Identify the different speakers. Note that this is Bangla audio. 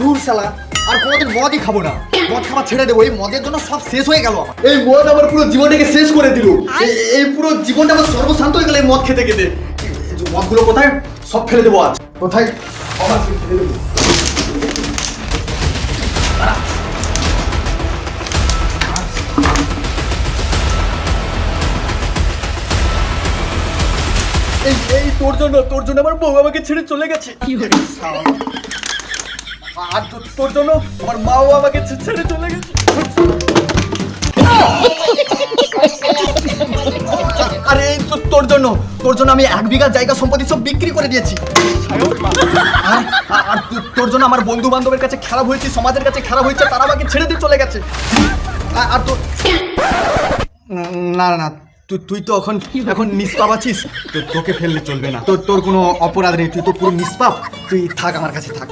Speaker 1: দূর শালা, আর কোনোদিন মদই খাবো না। মদ খাওয়া ছেড়ে দেবো, এই মদের জন্য সব শেষ হয়ে গেল আমার। এই মদ আমার পুরো জীবনটাকে শেষ করে দিল। এই পুরো জীবনটা আমার সর্বশান্ত হয়ে গেল এই মদ খেতে খেতে। মদগুলো কোথায় সব ফেলে দেবো আজ, কোথায় আবার ফেলে দেবো। এই তোর জন্য আমার বউ আমাকে ছেড়ে চলে গেছে। আর তোর জন্য আমার মাও আমাকে ছেড়ে চলে গেছে। আরে এই তোর জন্য আমি 1 বিঘা জায়গা সম্পত্তি সব বিক্রি করে দিয়েছি। আর তোর জন্য আমার বন্ধু বান্ধবের কাছে খারাপ হয়েছে, সমাজের কাছে খারাপ হয়েছে, তারা আমাকে ছেড়ে দিয়ে চলে গেছে। আর তোর না না, তুই তো এখন নিষ্পাপ আছিস, তোকে ফেললে চলবে না। তোর কোনো অপরাধ নেই, তুই তো পুরো নিষ্পাপ। তুই থাক, আমার কাছে থাক।